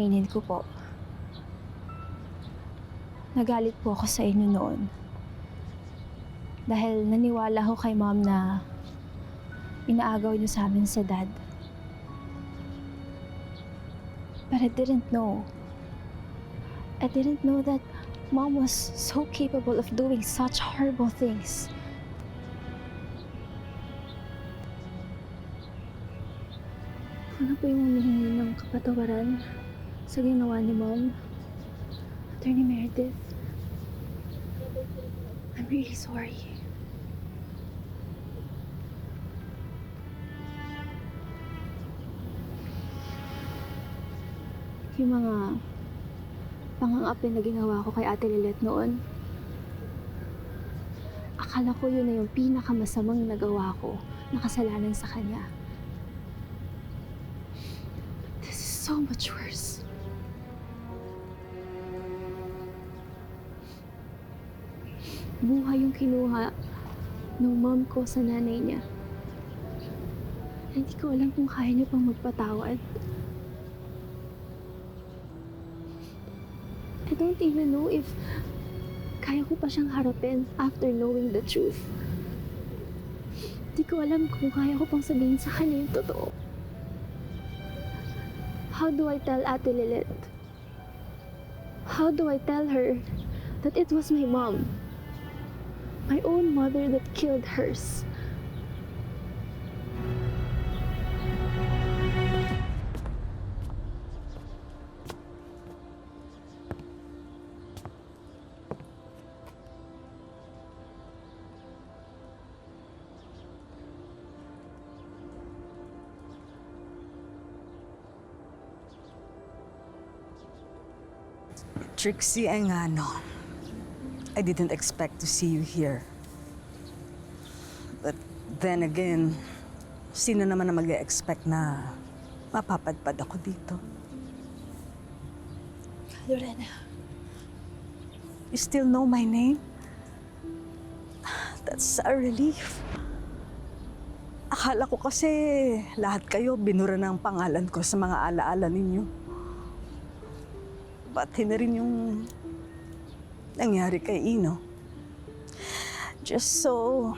aminin ko po. Nagalit po ako sa inyo noon. Dahil naniwala ko kay Mom na inaagaw niyo sa amin sa Dad. But I didn't know. I didn't know that Mom was so capable of doing such horrible things. Ano po yung humihingi ng kapatawaran sa ginawa ni Mom? Attorney Meredith, I'm really sorry. Yung mga pang-api na ginawa ko kay Ate Lilet noon, akala ko yun na yung pinakamasamang nagawa ko na kasalanan sa kanya. This is so much worse. Buhay yung kinuha ng mom ko sa nanay niya. Hindi ko alam kung kaya niya pang magpatawad. I don't even know if kaya ko pa siyang harapin after knowing the truth. Hindi ko alam kung kaya ko pang sabihin sa kanya yung totoo. How do I tell Ate Lilet? How do I tell her that it was my mom? My own mother that killed hers. Trixie Engano, I didn't expect to see you here. But then again, sino naman na mag-expect na mapapadpad ako dito? Lorena, You still know my name? That's a relief. Akala ko kasi lahat kayo binura ng pangalan ko sa mga alaala ninyo. Pati na rin yung nangyari kay Ino. Just so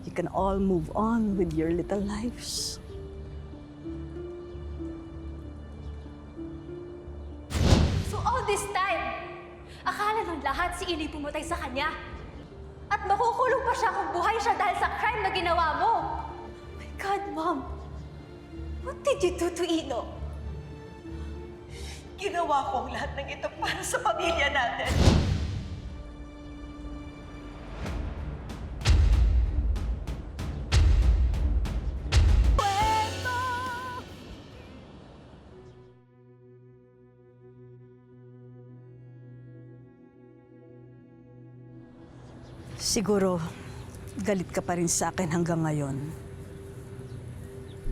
you can all move on with your little lives. So all this time, akala ng lahat si Ino'y pumatay sa kanya. At makukulong pa siya kung buhay siya dahil sa crime na ginawa mo. My God, Mom. What did you do to Ino? Ginawa ko ang lahat ng ito para sa pamilya natin. Siguro, galit ka pa rin sa akin hanggang ngayon.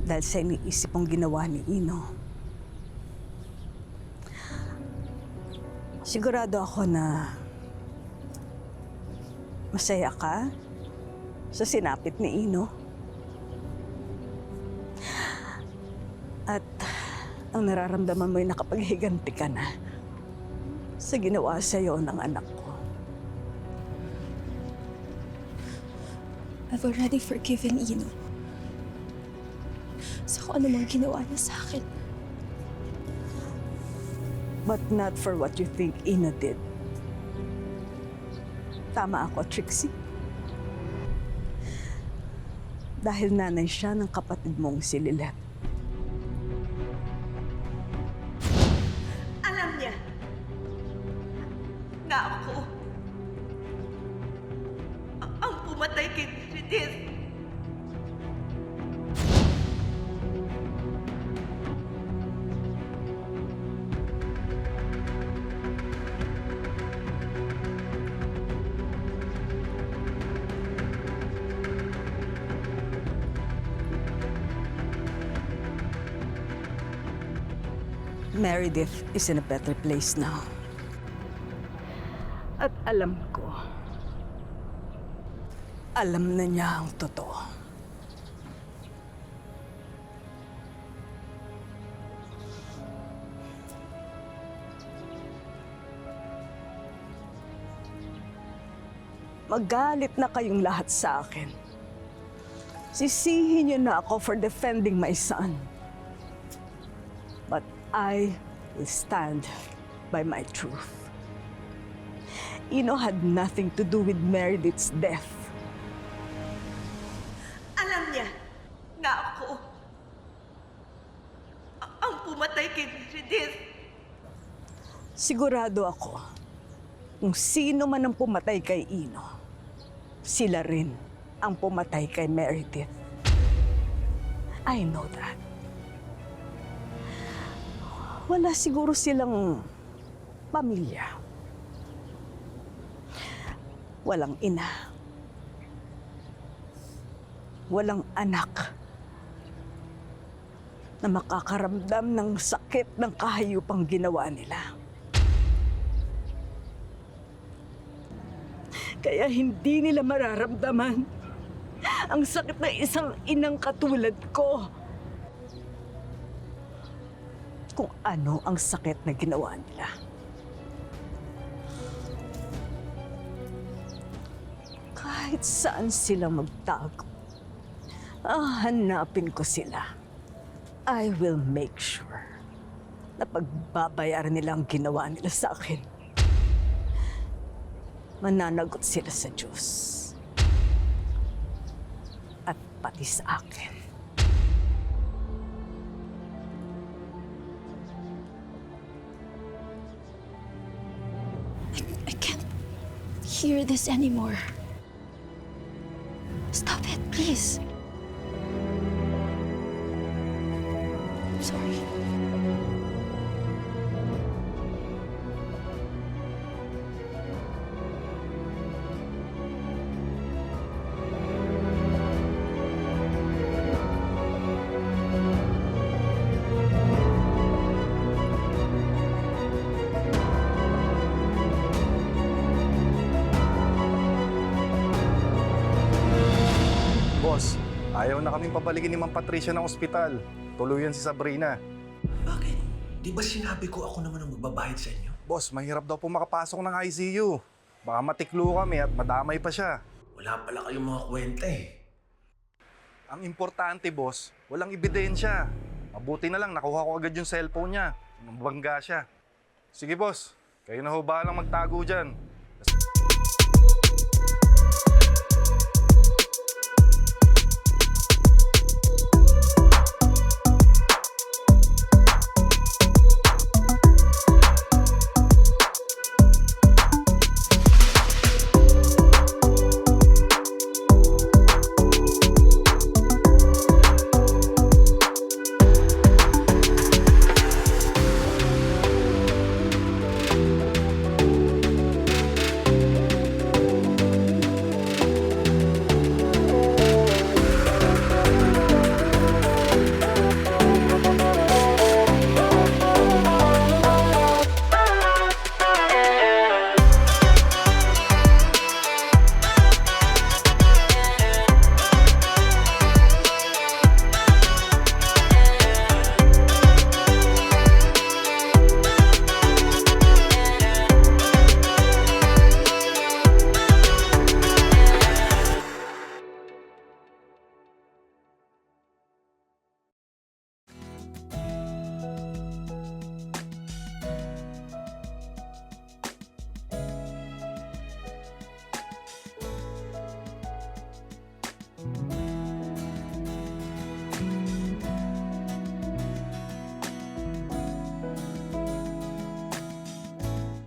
Dahil sa iniisip mong ginawa ni Ino. Sigurado ako na masaya ka sa sinapit ni Ino. At ang nararamdaman mo ay nakapaghiganti ka na sa ginawa sa'yo ng anak ko. I've already forgiven Ino. Sa kung ano mang ginawa niya sa akin. But not for what you think Ino did. Tama ako, Trixie. Dahil nanay siya ng kapatid mong si Lilet. Alam niya na ako ang pumatay kay Meredith. Meredith is in a better place now. At alam ko, alam na niya ang totoo. Magalit na kayong lahat sa akin. Sisihin niyo na ako for defending my son. But I will stand by my truth. Ino had nothing to do with Meredith's death. Alam niya nga ako ang pumatay kay Meredith. Sigurado ako, kung sino man ang pumatay kay Ino, sila rin ang pumatay kay Meredith. I know that. Wala siguro silang pamilya. Walang ina. Walang anak na makakaramdam ng sakit ng kahayupang ginawa nila. Kaya hindi nila mararamdaman ang sakit ng isang inang katulad ko. Kung ano ang sakit na ginawa nila. Kahit saan sila magtago, hanapin ko sila. I will make sure na pagbabayaran nila ang ginawa nila sa akin. Mananagot sila sa Diyos. At pati sa akin. I can't hear this anymore. Stop it, please. I'm sorry. Boss, ayaw na kaming papalikin ni Ma'am Patricia ng ospital. Tuluyan si Sabrina. Bakit? Di ba sinabi ko ako naman ang magbabayad sa inyo? Boss, mahirap daw po makapasok ng ICU. Baka matiklo kami at madamay pa siya. Wala pala kayong mga kwenta eh. Ang importante, boss, walang ebidensya. Mabuti na lang nakuha ko agad yung cellphone niya. Nabangga siya. Sige, boss. Kayo na ho bahalang magtago dyan.